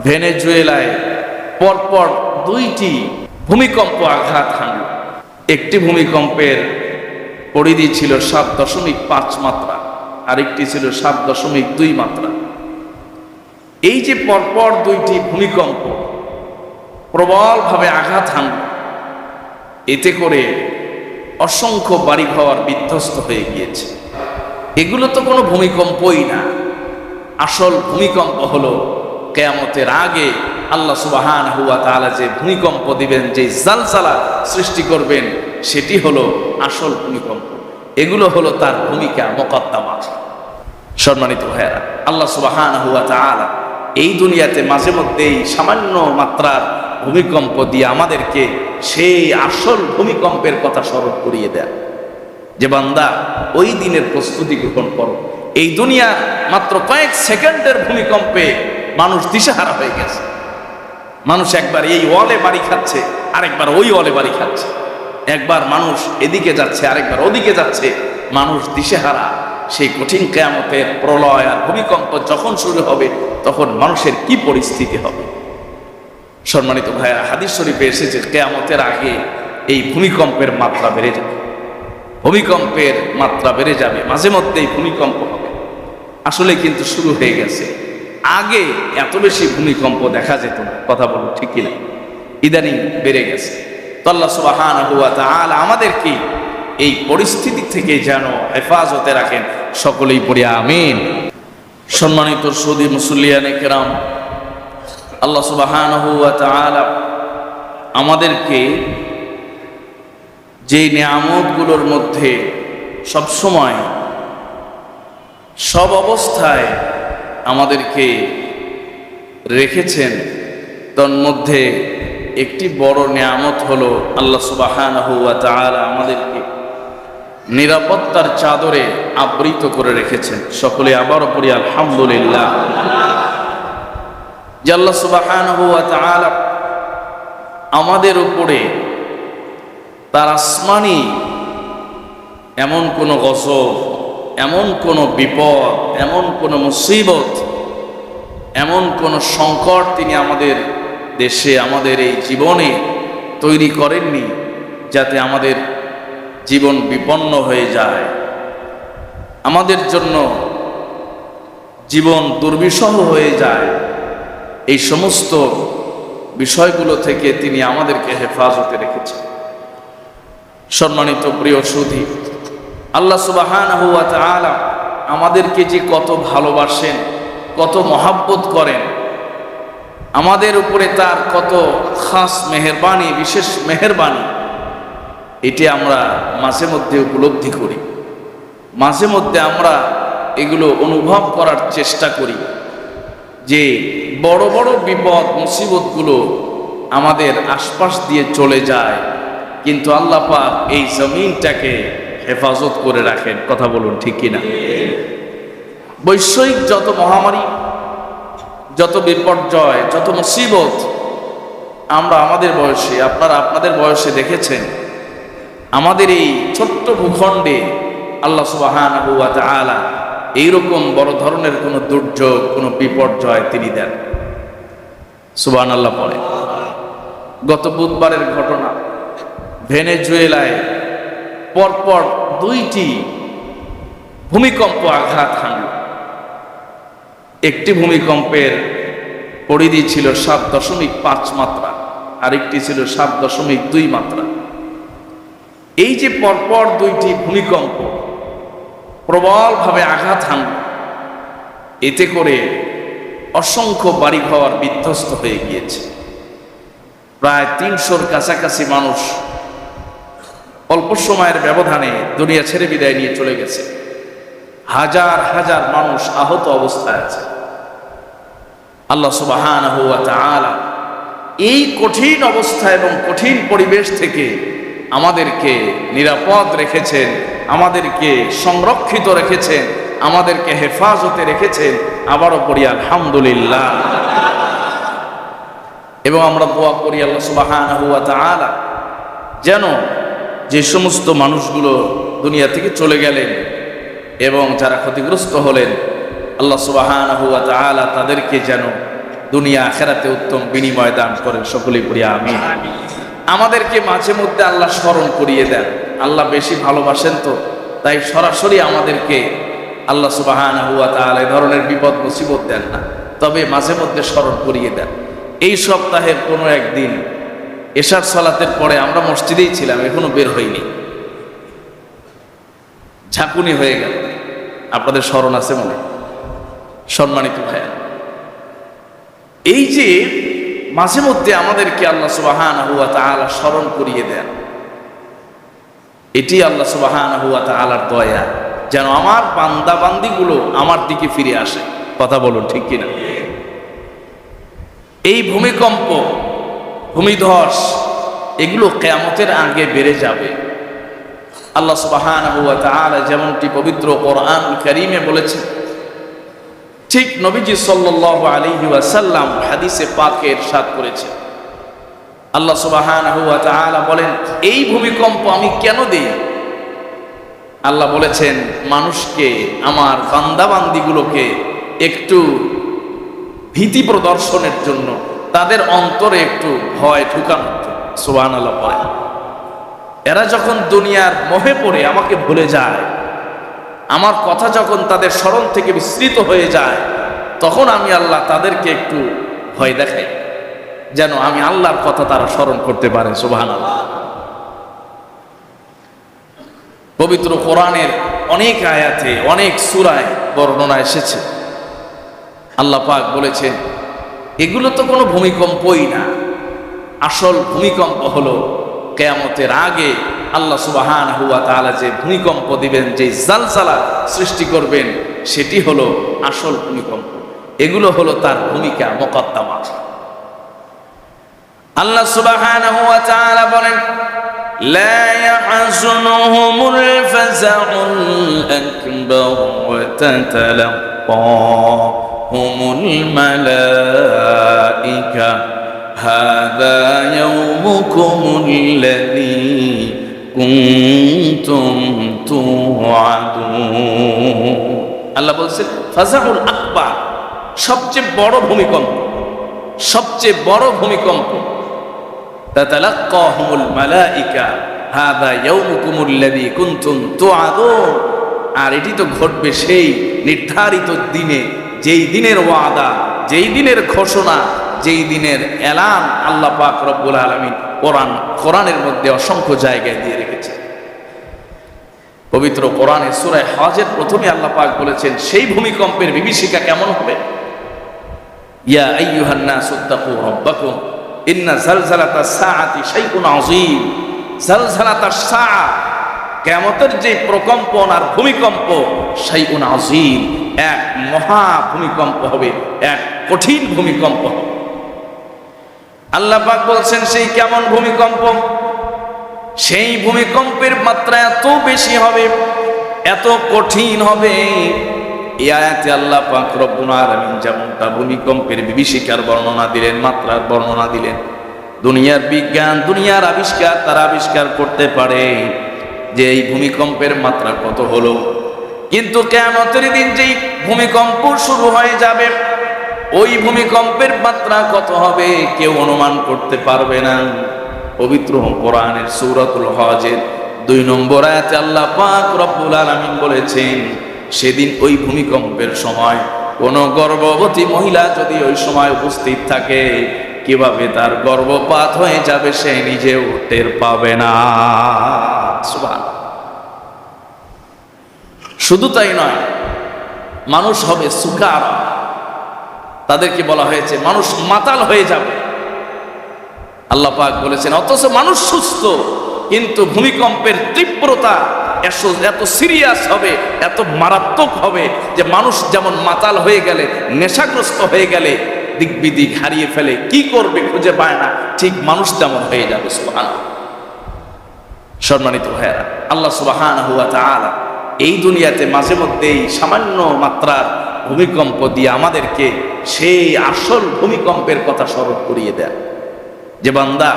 ভেনেজুয়েলায় পরপর দুইটি ভূমিকম্প আঘাত হানল। একটি ভূমিকম্পের পরিধি ছিল 7.5 মাত্রা, আরেকটি ছিল 7.2 মাত্রা। এই যে পরপর দুইটি ভূমিকম্প প্রবলভাবে আঘাত হানল, এতে করে অসংখ্য বাড়িঘর বিধ্বস্ত হয়ে গিয়েছে। এগুলো তো কোনো ভূমিকম্পই না। আসল ভূমিকম্প হলো কিয়ামতের আগে আল্লাহ সুবহানাহু ওয়া তাআলা যে ভূমিকম্প দিবেন, যে জালজালা সৃষ্টি করবেন, সেটি হলো আসল ভূমিকম্প। এগুলো হলো তার ভূমিকা মুকদ্দমা। সম্মানিত ভাইয়েরা, আল্লাহ সুবহানাহু ওয়া তাআলা এই দুনিয়াতে মাঝে মধ্যেই সামান্য মাত্রার ভূমিকম্প দিয়ে আমাদেরকে সেই আসল ভূমিকম্পের কথা স্মরণ করিয়ে দেন যে বান্দা, ওই দিনের প্রস্তুতি গ্রহণ করো। এই দুনিয়া মাত্র কয়েক সেকেন্ডের ভূমিকম্পে মানুষ দিশেহারা হয়ে গেছে। মানুষ একবার এই ওয়ালে বাড়ি খাচ্ছে, আরেকবার ওই ওয়ালে বাড়ি খাচ্ছে। একবার মানুষ এদিকে যাচ্ছে, আরেকবার ওদিকে যাচ্ছে। মানুষ দিশেহারা। সেই কঠিন কিয়ামতের প্রলয় আর ভূমিকম্প যখন শুরু হবে, তখন মানুষের কি পরিস্থিতি হবে? সম্মানিত ভাইয়া, হাদিস শরীফে এসেছে কিয়ামতের আগে এই ভূমিকম্পের মাত্রা বেড়ে যাবে। ভূমিকম্পের মাত্রা বেড়ে যাবে, মাঝে মধ্যেই ভূমিকম্প হবে। আসলে কিন্তু শুরু হয়ে গেছে। আগে এত বেশি ভূমিকম্প দেখা যেত না, কথা বলুন ঠিক কিনা? ইদানিং বেড়ে গেছে। তো আল্লাহ সুবহানাহু ওয়া তাআলা আমাদেরকে এই পরিস্থিতি থেকে যেন হেফাজতে রাখেন। সকলেই পড়ি আমিন। সম্মানিত সুদী মুসল্লিয়ানে কেরাম, আল্লাহ সুবহানাহু ওয়া তাআলা আমাদেরকে যে নিয়ামতগুলোর মধ্যে সবসময় সব অবস্থায় আমাদেরকে রেখেছেন, তার মধ্যে একটি বড় নিয়ামত হলো আল্লাহ সুবহানাহু ওয়া তাআলা আমাদেরকে নিরাপত্তার চাদরে আবৃত করে রেখেছেন। সকলে আবারও পড়ি আলহামদুলিল্লাহ। যে আল্লাহ সুবহানাহু ওয়া তাআলা আমাদের উপরে তার আসমানি এমন কোনো গজব, এমন কোনো বিপদ, এমন কোনো মুসিবত, এমন কোনো সংকট তিনি আমাদের দেশে, আমাদের এই জীবনে তৈরি করেননি যাতে আমাদের জীবন বিপন্ন হয়ে যায়, আমাদের জন্য জীবন দুর্বিষহ হয়ে যায়। এই সমস্ত বিষয়গুলো থেকে তিনি আমাদেরকে হেফাজতে রেখেছেন। সম্মানিত প্রিয় সুধী, আল্লাহ সুবহানাহু ওয়া তাআলা আমাদেরকে যে কত ভালোবাসেন, কত মহাব্বত করেন, আমাদের উপরে তার কত খাস মেহেরবানি, বিশেষ মেহেরবানি, এটি আমরা মাঝে মধ্যে উপলব্ধি করি। মাঝে মধ্যে আমরা এগুলো অনুভব করার চেষ্টা করি যে বড় বড় বিপদ মুসিবতগুলো আমাদের আশপাশ দিয়ে চলে যায়, কিন্তু আল্লাহ পাক এই জমিনটাকে হেফাজত করে রাখেন। কথা বলুন ঠিক কিনা? বৈশ্বিক যত মহামারী, যত বিপর্যয়, যত মুসিবত আমরা আমাদের বয়সে, আপনারা আপনাদের বয়সে দেখেছেন, আমাদের এই ছোট্ট ভূখণ্ডে আল্লাহ সুবহানাহু ওয়া তাআলা এইরকম বড় ধরনের কোনো দুর্যোগ, কোনো বিপর্যয় তিনি দেন। সুবহানাল্লাহ পড়ে। গত বুধবারের ঘটনা, ভেনেজুয়েলায় পরপর দুইটি ভূমিকম্প আঘাত হানল। একটি ভূমিকম্পের পরিধি ছিল 7.5 মাত্রা, আরেকটি ছিল 7.2 মাত্রা। এই যে পরপর দুইটি ভূমিকম্প প্রবলভাবে আঘাত হানল, এতে করে অসংখ্য বাড়িঘর বিধ্বস্ত হয়ে গিয়েছে। প্রায় 300-র কাছাকাছি মানুষ অল্প সময়ের ব্যবধানে দুনিয়া ছেড়ে বিদায় নিয়ে চলে গেছে। হাজার হাজার মানুষ আহত অবস্থায় আছে। আল্লাহ সুবহানাহু ওয়া তাআলা এই কঠিন অবস্থা এবং কঠিন পরিবেশ থেকে আমাদেরকে নিরাপদ রেখেছেন, আমাদেরকে সংরক্ষিত রেখেছেন, আমাদেরকে হেফাজতে রেখেছেন। আবারও পড়ি আলহামদুলিল্লাহ। এবং আমরা দোয়া করি আল্লাহ সুবহানাহু ওয়া তাআলা যেন যে সমস্ত মানুষগুলো দুনিয়া থেকে চলে গেলেন এবং যারা ক্ষতিগ্রস্ত হলেন, আল্লাহ সুবহানাহু ওয়া তাআলা তাদেরকে যেন দুনিয়া আখিরাতে উত্তম বিনিময় দান করেন, সকলেই পড়ি আমিন। আমাদেরকে মাঝে মধ্যে আল্লাহ স্মরণ করিয়ে দেন। আল্লাহ বেশি ভালোবাসেন তো, তাই সরাসরি আমাদেরকে আল্লাহ সুবহানাহু ওয়া তাআলা এই ধরনের বিপদ মুসিবত দেন না, তবে মাঝে মধ্যে স্মরণ করিয়ে দেন। এই সপ্তাহের কোনো একদিন এশার সালাতের পরে আমরা মসজিদেই ছিলাম, এখনো বের হইনি, ঝাঁকুনি হয়ে গেল। আপনাদের স্মরণ আছে মনে? সম্মানিত ভাইয়া, এই যে মাঝে মধ্যে আমাদেরকে আল্লাহ সুবহানাহু ওয়া তাআলা স্মরণ করিয়ে দেন, এটি আল্লাহ সুবহানাহু ওয়া তাআলার দয়া, যেন আমার বান্দা বান্দিগুলো আমার দিকে ফিরে আসে। কথা বলুন ঠিক কিনা? এই ভূমিকম্প, ভূমিধস, এগুলো কিয়ামতের আগে বেড়ে যাবে। আল্লাহ সুবহানাহু ওয়া তাআলা যেমনটি পবিত্র কোরআনুল কারীমে বলেছেন, ঠিক নবীজি সাল্লাল্লাহু আলাইহি ওয়াসাল্লাম হাদিসে পাকে ইরশাদ করেছেন। আল্লাহ সুবহানাহু ওয়া তাআলা বলেন, এই ভূমিকম্প আমি কেন দেই? আল্লাহ বলেছেন, মানুষকে, আমার বান্দা বান্দিগুলোকে একটু ভীতি প্রদর্শনের জন্য, তাদের অন্তরে একটু ভয় ঢুকানোর জন্য। সুবহানাল্লাহ বলেন, এরা যখন দুনিয়ার মোহে পড়ে আমাকে ভুলে যায়, আমার কথা যখন তাদের স্মরণ থেকে বিস্মৃত হয়ে যায়, তখন আমি আল্লাহ তাদেরকে একটু ভয় দেখাই, যেন আমি আল্লাহর কথা তারা স্মরণ করতে পারে। সুবহানাল্লাহ। পবিত্র কোরআনের অনেক আয়াতে, অনেক সূরায় বর্ণনা এসেছে, আল্লাহ পাক বলেছেন, এগুলো তো কোনো ভূমিকম্পই না, আসল ভূমিকম্প হলো কিয়ামতের আগে আল্লাহ সুবহানাহু ওয়া তাআলা যে ভূমিকম্প দিবেন, যে জালজালা সৃষ্টি করবেন, সেটি হলো আসল ভূমিকম্প। এগুলো হলো তার ভূমিকা মুকদ্দমা। আল্লাহ সুবহানাহু ওয়া তাআলা বলেন, লা ইয়াহজুনুহুমুল ফাযাউল আকবার ওয়া তাতালাক্কাহুমুল মালাইকা হাযা ইয়াউমুকুমুল্লাযী কুনতুম তুআদুন। আল্লাহ বলছেন, ফাযাউল আকবার, সবচেয়ে বড় ভূমিকম্প, সবচেয়ে বড় ভূমিকম্প। তাতালাক্কাহুমুল মালাইকা হাযা ইয়াউমুকুমুল্লাযী কুনতুম তুআদুন। আর এটি তো ঘটবে সেই নির্ধারিত দিনে, যেই দিনের ওয়াদা, যেই দিনের ঘোষণা, যেই দিনের এলান আল্লাহ পাক রব্বুল আলামিন কোরআনের মধ্যে অসংখ্য জায়গায় দিয়ে রেখেছে। পবিত্র কোরআনে সূরা হজের প্রথমে আল্লাহ পাক বলেছেন, সেই ভূমিকম্পের বিভীষিকা কেমন হবে। ইয়া আইয়ুহান নাসুত্তাকু রাব্বাকুম ইন্না জালজালাতাস সাআতি শাইউন আযীম। জালজালাতাস সাআ, কিয়ামতের যে প্রকম্পন আর ভূমিকম্প, শাইউন আযীম, এক মহা ভূমিকম্প হবে, এক কঠিন ভূমিকম্প হবে। আল্লাহ পাক বলছেন, সেই কেমন ভূমিকম্প, সেই ভূমিকম্পের মাত্রা এত বেশি হবে, এত কঠিন হবে। এই আয়াতে আল্লাহ পাক রব্বুল আলামিন যেমনটা ভূমিকম্পের বিভীষিকার বর্ণনা দিলেন, মাত্রার বর্ণনা দিলেন, দুনিয়ার বিজ্ঞান, দুনিয়ার আবিষ্কার, তারা আবিষ্কার করতে পারে যে এই ভূমিকম্পের মাত্রা কত হলো। কিন্তু কিয়ামতের দিন যেই ভূমিকম্প শুরু হয়ে যাবে, ওই ভূমিকম্পের মাত্রা কত হবে কেউ অনুমান করতে পারবে না। পবিত্র কোরআনের সূরাতুল হজের 2 নম্বর আয়াতে আল্লাহ পাক রব্বুল আলামিন বলেছেন, সেদিন ওই ভূমিকম্পের সময় কোন গর্ভবতী মহিলা যদি ওই সময় উপস্থিত থাকে, কিভাবে তার গর্ভপাত হয়ে যাবে সে নিজেও টের পাবে না। সুবহানাল্লাহ। শুধু তাই নয়, মানুষ হবে সুকারা, তাদেরকে বলা হয়েছে মানুষ মাতাল হয়ে যাবে। আল্লাহ পাক বলেছেন, অথচ মানুষ সুস্থ, কিন্তু ভূমিকম্পের তীব্রতা এত সিরিয়াস হবে, এত মারাত্মক হবে যে মানুষ যেমন মাতাল হয়ে গেলে, নেশাগ্রস্ত হয়ে গেলে দিক বিদিক হারিয়ে ফেলে, কি করবে খুঁজে পায় না, ঠিক মানুষ তেমন হয়ে যাবে। সুবহানাল্লাহ। সম্মানিত ভাইয়েরা, আল্লাহ সুবহানাহু ওয়া তাআলা এই দুনিয়াতে মাঝে মধ্যেই সামান্য মাত্রার ভূমিকম্প দিয়ে আমাদেরকে সেই আসল ভূমিকম্পের কথা স্মরণ করিয়ে দেন, যে বান্দা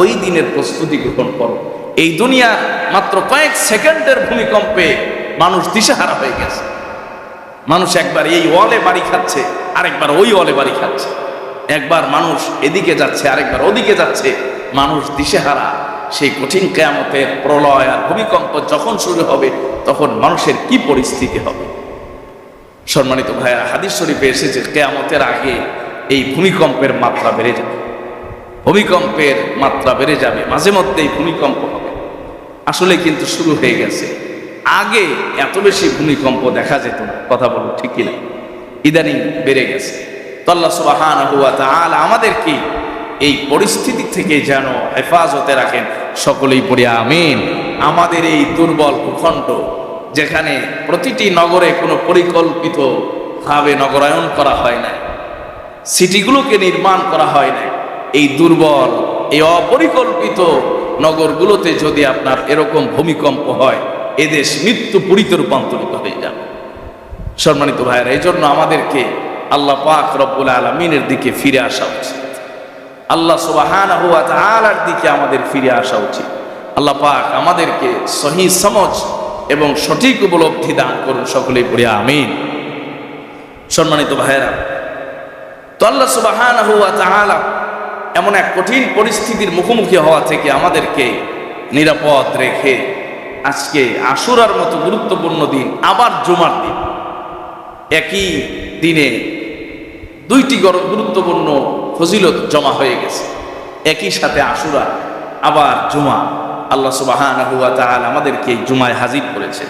ওই দিনের প্রস্তুতি গ্রহণ করো। এই দুনিয়ার মাত্র কয়েক সেকেন্ডের ভূমিকম্পে মানুষ দিশেহারা হয়ে গেছে। মানুষ একবার এই ওয়ালে বাড়ি খাচ্ছে, আরেকবার ওই ওয়ালে বাড়ি খাচ্ছে। একবার মানুষ এদিকে যাচ্ছে, আরেকবার ওদিকে যাচ্ছে, মানুষ দিশেহারা। সেই কঠিন কিয়ামতের প্রলয় আর ভূমিকম্প যখন শুরু হবে, তখন মানুষের কি পরিস্থিতি হবে? সম্মানিত ভাইয়েরা, হাদিস শরীফে এসেছে কিয়ামতের আগে এই ভূমিকম্পের মাত্রা বেড়ে যাবে। ভূমিকম্পের মাত্রা বেড়ে যাবে, মাঝে মধ্যেই ভূমিকম্প হবে। আসলে কিন্তু শুরু হয়ে গেছে। আগে এত বেশি ভূমিকম্প দেখা যেত না, কথা বলো ঠিক কিনা? ইদানিং বেড়ে গেছে। তো আল্লাহ সুবহানাহু ওয়া তাআলা আমাদেরকে এই পরিস্থিতি থেকে যেন হেফাজতে রাখেন, সকলেই পড়ি আমিন। আমাদের এই দুর্বল ভূখণ্ড, যেখানে প্রতিটি নগরে কোনো পরিকল্পিত ভাবে নগরায়ন করা হয় না, সিটিগুলোকে নির্মাণ করা হয় না, এই দুর্বল, এই অপরিকল্পিত নগরগুলোতে যদি আপনার এরকম ভূমিকম্প হয়, এদেশ মৃত্যুপুরীতে রূপান্তরিত হয়ে যাবে। সম্মানিত ভাইয়েরা, এই জন্য আমাদেরকে আল্লাহ পাক রব্বুল আলামিনের দিকে ফিরে আসা উচিত। আল্লাহ সুবহানাহু ওয়া তাআলার দিকে আমাদের ফিরে আসা উচিত। আল্লাহ পাক আমাদেরকে সহি সমঝ এবং সঠিক উপলব্ধি দান করুন, সকলেই পড়ি আমিন। সম্মানিত ভাইয়েরা, তো আল্লাহ সুবহানাহু ওয়া তাআলা এমন এক কঠিন পরিস্থিতির মুখোমুখি হওয়া থেকে আমাদেরকে নিরাপদ রেখে আজকে আশুরার মতো গুরুত্বপূর্ণ দিন, আবার জুমার দিন, একই দিনে দুইটি গুরুত্বপূর্ণ ফজিলত জমা হয়ে গেছে। একই সাথে আশুরা, আবার জুমা। আল্লাহ সুবহানাহু ওয়া তাআলা আমাদেরকে জুমায় হাজির করেছে।